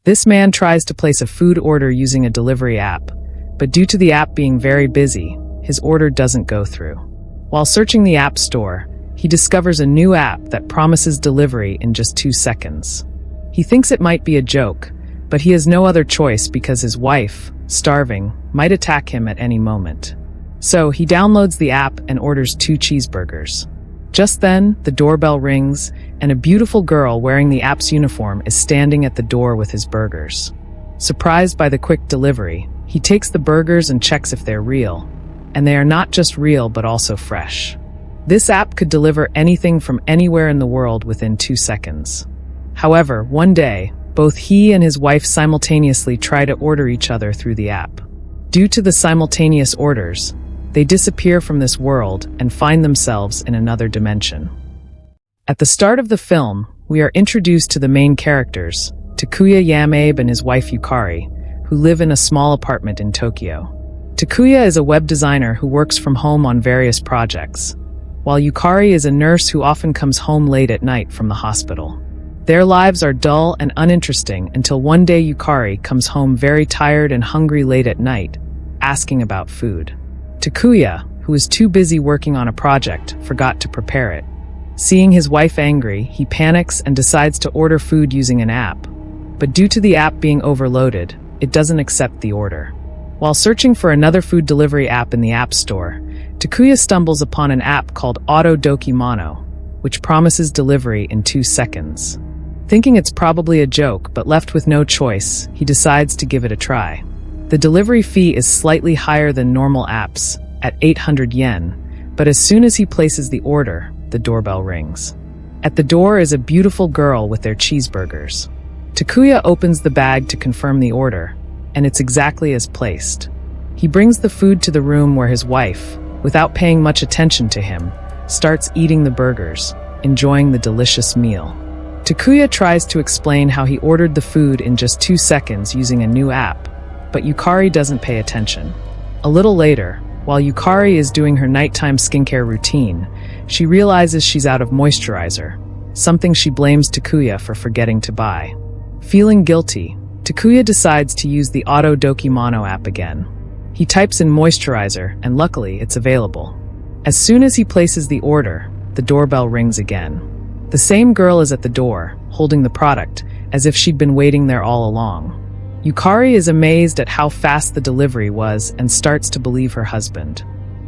This man tries to place a food order using a delivery app, but due to the app being very busy, his order doesn't go through. While searching the app store, he discovers a new app that promises delivery in just 2 seconds. He thinks it might be a joke, but he has no other choice because his wife, starving, might attack him at any moment. So he downloads the app and orders 2 cheeseburgers. Just then, the doorbell rings, and a beautiful girl wearing the app's uniform is standing at the door with his burgers. Surprised by the quick delivery, he takes the burgers and checks if they're real. And they are not just real, but also fresh. This app could deliver anything from anywhere in the world within 2 seconds. However, one day, both he and his wife simultaneously try to order each other through the app. Due to the simultaneous orders, they disappear from this world and find themselves in another dimension. At the start of the film, we are introduced to the main characters, Takuya Yamanabe and his wife Yukari, who live in a small apartment in Tokyo. Takuya is a web designer who works from home on various projects, while Yukari is a nurse who often comes home late at night from the hospital. Their lives are dull and uninteresting until one day Yukari comes home very tired and hungry late at night, asking about food. Takuya, who is too busy working on a project, forgot to prepare it. Seeing his wife angry, he panics and decides to order food using an app. But due to the app being overloaded, it doesn't accept the order. While searching for another food delivery app in the App Store, Takuya stumbles upon an app called Auto Dokimono, which promises delivery in 2 seconds. Thinking it's probably a joke, but left with no choice, he decides to give it a try. The delivery fee is slightly higher than normal apps, at 800 yen, but as soon as he places the order, the doorbell rings. At the door is a beautiful girl with their cheeseburgers. Takuya opens the bag to confirm the order, and it's exactly as placed. He brings the food to the room where his wife, without paying much attention to him, starts eating the burgers, enjoying the delicious meal. Takuya tries to explain how he ordered the food in just 2 seconds using a new app, but Yukari doesn't pay attention. A little later, while Yukari is doing her nighttime skincare routine, she realizes she's out of moisturizer, something she blames Takuya for forgetting to buy. Feeling guilty, Takuya decides to use the Auto Dokimono app again. He types in moisturizer, and luckily it's available. As soon as he places the order, the doorbell rings again. The same girl is at the door, holding the product, as if she'd been waiting there all along. Yukari is amazed at how fast the delivery was and starts to believe her husband.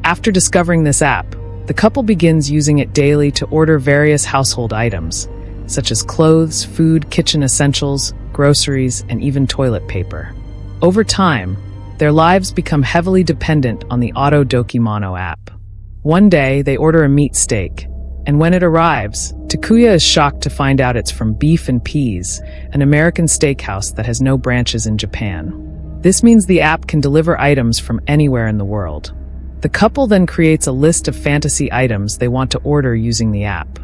After discovering this app, the couple begins using it daily to order various household items, such as clothes, food, kitchen essentials, groceries, and even toilet paper. Over time, their lives become heavily dependent on the Auto Dokimono app. One day, they order a meat steak, and when it arrives, Takuya is shocked to find out it's from Beef and Peas, an American steakhouse that has no branches in Japan. This means the app can deliver items from anywhere in the world. The couple then creates a list of fantasy items they want to order using the app.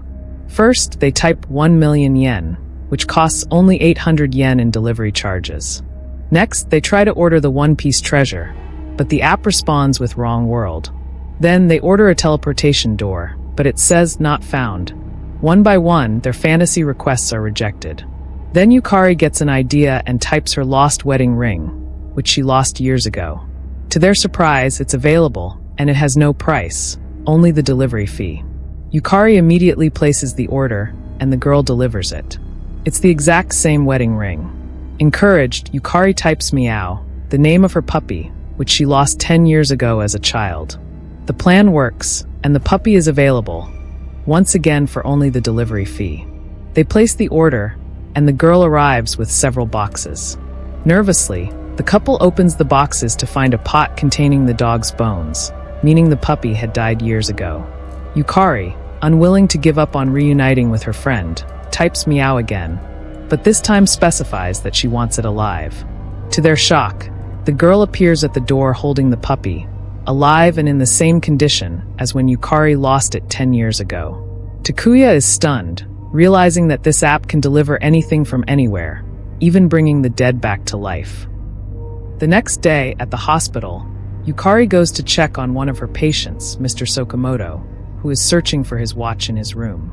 First, they type 1 million yen, which costs only 800 yen in delivery charges. Next, they try to order the One Piece treasure, but the app responds with wrong world. Then they order a teleportation door, but it says not found. One by one, their fantasy requests are rejected. Then Yukari gets an idea and types her lost wedding ring, which she lost years ago. To their surprise, it's available, and it has no price, only the delivery fee. Yukari immediately places the order, and the girl delivers it. It's the exact same wedding ring. Encouraged, Yukari types Meow, the name of her puppy, which she lost 10 years ago as a child. The plan works, and the puppy is available, once again for only the delivery fee. They place the order, and the girl arrives with several boxes. Nervously, the couple opens the boxes to find a pot containing the dog's bones, meaning the puppy had died years ago. Yukari, unwilling to give up on reuniting with her friend, types Meow again, but this time specifies that she wants it alive. To their shock, the girl appears at the door holding the puppy, alive and in the same condition as when Yukari lost it 10 years ago. Takuya is stunned, realizing that this app can deliver anything from anywhere, even bringing the dead back to life. The next day, at the hospital, Yukari goes to check on one of her patients, Mr. Sokomoto, who is searching for his watch in his room.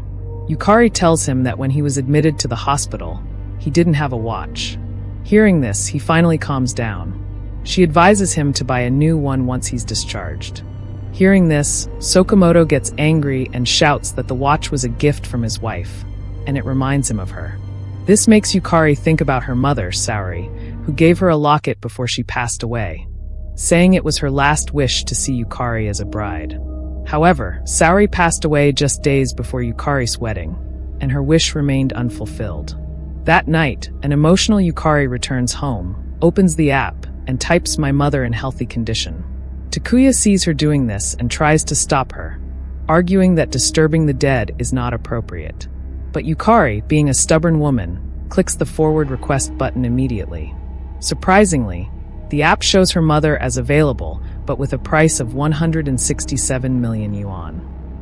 Yukari tells him that when he was admitted to the hospital, he didn't have a watch. Hearing this, he finally calms down. She advises him to buy a new one once he's discharged. Hearing this, Sakamoto gets angry and shouts that the watch was a gift from his wife, and it reminds him of her. This makes Yukari think about her mother, Saori, who gave her a locket before she passed away, saying it was her last wish to see Yukari as a bride. However, Saori passed away just days before Yukari's wedding, and her wish remained unfulfilled. That night, an emotional Yukari returns home, opens the app, and types "my mother in healthy condition." Takuya sees her doing this and tries to stop her, arguing that disturbing the dead is not appropriate. But Yukari, being a stubborn woman, clicks the forward request button immediately. Surprisingly, the app shows her mother as available, but with a price of 167 million yuan.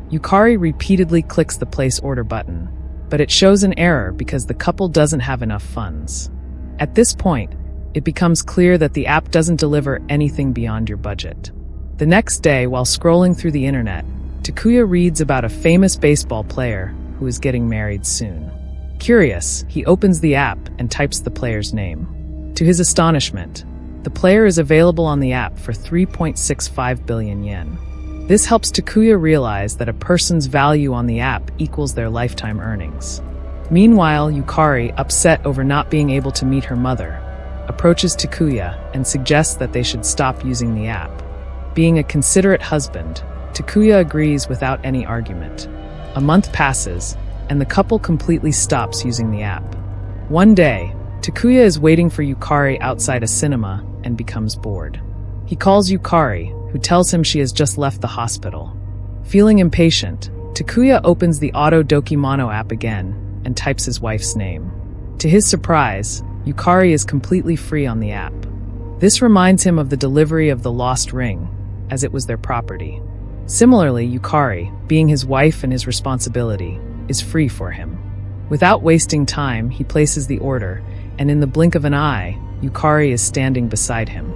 Yukari repeatedly clicks the place order button, but it shows an error because the couple doesn't have enough funds. At this point, it becomes clear that the app doesn't deliver anything beyond your budget. The next day, while scrolling through the internet, Takuya reads about a famous baseball player who is getting married soon. Curious, he opens the app and types the player's name. To his astonishment, the player is available on the app for 3.65 billion yen. This helps Takuya realize that a person's value on the app equals their lifetime earnings. Meanwhile, Yukari, upset over not being able to meet her mother, approaches Takuya and suggests that they should stop using the app. Being a considerate husband, Takuya agrees without any argument. A month passes, and the couple completely stops using the app. One day, Takuya is waiting for Yukari outside a cinema and becomes bored. He calls Yukari, who tells him she has just left the hospital. Feeling impatient, Takuya opens the Auto Dokimono app again and types his wife's name. To his surprise, Yukari is completely free on the app. This reminds him of the delivery of the lost ring, as it was their property. Similarly, Yukari, being his wife and his responsibility, is free for him. Without wasting time, he places the order, and in the blink of an eye, Yukari is standing beside him.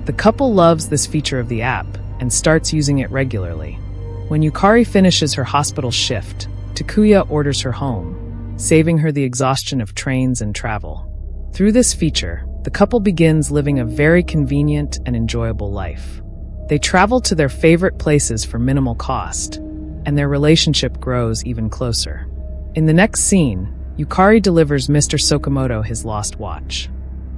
The couple loves this feature of the app and starts using it regularly. When Yukari finishes her hospital shift, Takuya orders her home, saving her the exhaustion of trains and travel. Through this feature, the couple begins living a very convenient and enjoyable life. They travel to their favorite places for minimal cost, and their relationship grows even closer. In the next scene, Yukari delivers Mr. Sakamoto his lost watch.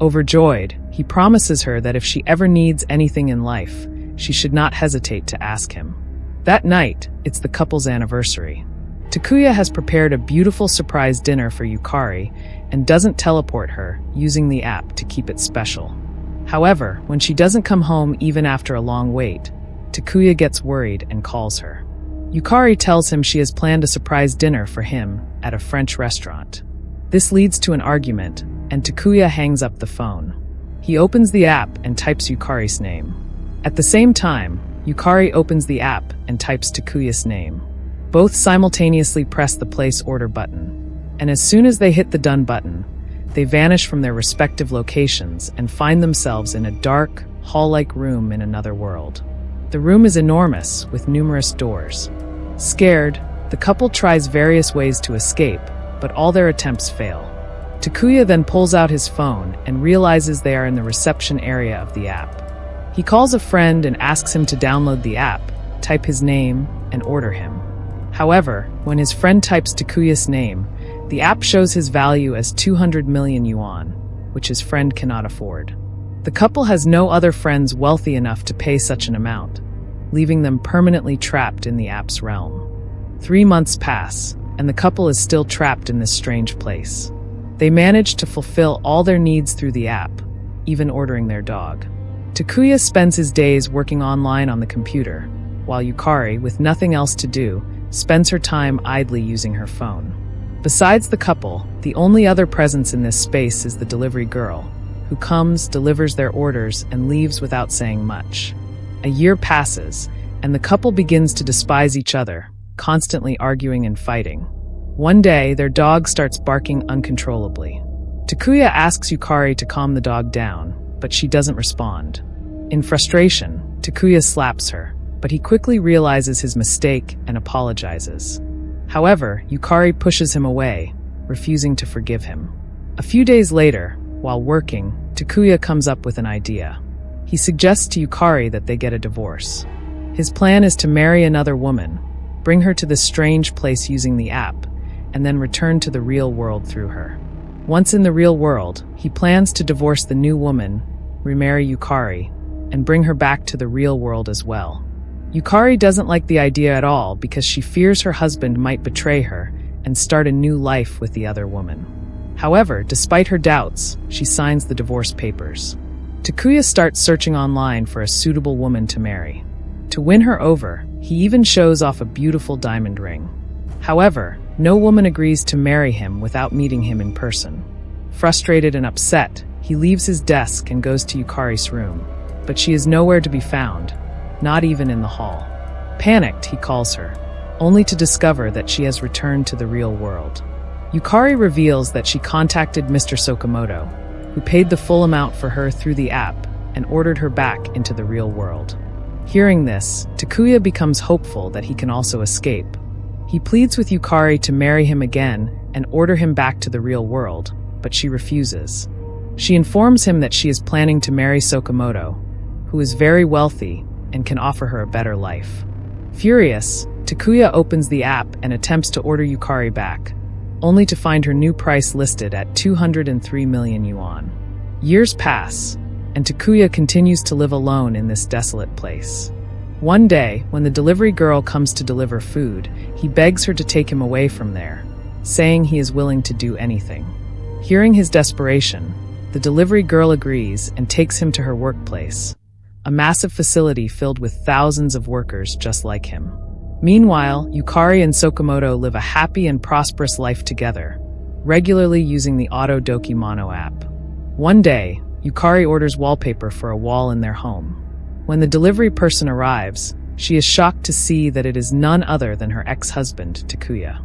Overjoyed, he promises her that if she ever needs anything in life, she should not hesitate to ask him. That night, it's the couple's anniversary. Takuya has prepared a beautiful surprise dinner for Yukari and doesn't teleport her, using the app to keep it special. However, when she doesn't come home even after a long wait, Takuya gets worried and calls her. Yukari tells him she has planned a surprise dinner for him at a French restaurant. This leads to an argument, and Takuya hangs up the phone. He opens the app and types Yukari's name. At the same time, Yukari opens the app and types Takuya's name. Both simultaneously press the place order button, and as soon as they hit the done button, they vanish from their respective locations and find themselves in a dark, hall-like room in another world. The room is enormous, with numerous doors. Scared, the couple tries various ways to escape, but all their attempts fail. Takuya then pulls out his phone and realizes they are in the reception area of the app. He calls a friend and asks him to download the app, type his name, and order him. However, when his friend types Takuya's name, the app shows his value as 200 million yuan, which his friend cannot afford. The couple has no other friends wealthy enough to pay such an amount, leaving them permanently trapped in the app's realm. 3 months pass, and the couple is still trapped in this strange place. They manage to fulfill all their needs through the app, even ordering their dog. Takuya spends his days working online on the computer, while Yukari, with nothing else to do, spends her time idly using her phone. Besides the couple, the only other presence in this space is the delivery girl, who comes, delivers their orders, and leaves without saying much. A year passes, and the couple begins to despise each other, constantly arguing and fighting. One day, their dog starts barking uncontrollably. Takuya asks Yukari to calm the dog down, but she doesn't respond. In frustration, Takuya slaps her, but he quickly realizes his mistake and apologizes. However, Yukari pushes him away, refusing to forgive him. A few days later, While working, Takuya comes up with an idea. He suggests to Yukari that they get a divorce. His plan is to marry another woman, bring her to this strange place using the app, and then return to the real world through her. Once in the real world, he plans to divorce the new woman, remarry Yukari, and bring her back to the real world as well. Yukari doesn't like the idea at all because she fears her husband might betray her and start a new life with the other woman. However, despite her doubts, she signs the divorce papers. Takuya starts searching online for a suitable woman to marry. To win her over, he even shows off a beautiful diamond ring. However, no woman agrees to marry him without meeting him in person. Frustrated and upset, he leaves his desk and goes to Yukari's room, but she is nowhere to be found, not even in the hall. Panicked, he calls her, only to discover that she has returned to the real world. Yukari reveals that she contacted Mr. Sakamoto, who paid the full amount for her through the app and ordered her back into the real world. Hearing this, Takuya becomes hopeful that he can also escape. He pleads with Yukari to marry him again and order him back to the real world, but she refuses. She informs him that she is planning to marry Sakamoto, who is very wealthy and can offer her a better life. Furious, Takuya opens the app and attempts to order Yukari back, only to find her new price listed at 203 million yuan. Years pass, and Takuya continues to live alone in this desolate place. One day, when the delivery girl comes to deliver food, he begs her to take him away from there, saying he is willing to do anything. Hearing his desperation, the delivery girl agrees and takes him to her workplace, a massive facility filled with thousands of workers just like him. Meanwhile, Yukari and Sakamoto live a happy and prosperous life together, regularly using the Auto Doki Mono app. One day, Yukari orders wallpaper for a wall in their home. When the delivery person arrives, she is shocked to see that it is none other than her ex-husband, Takuya.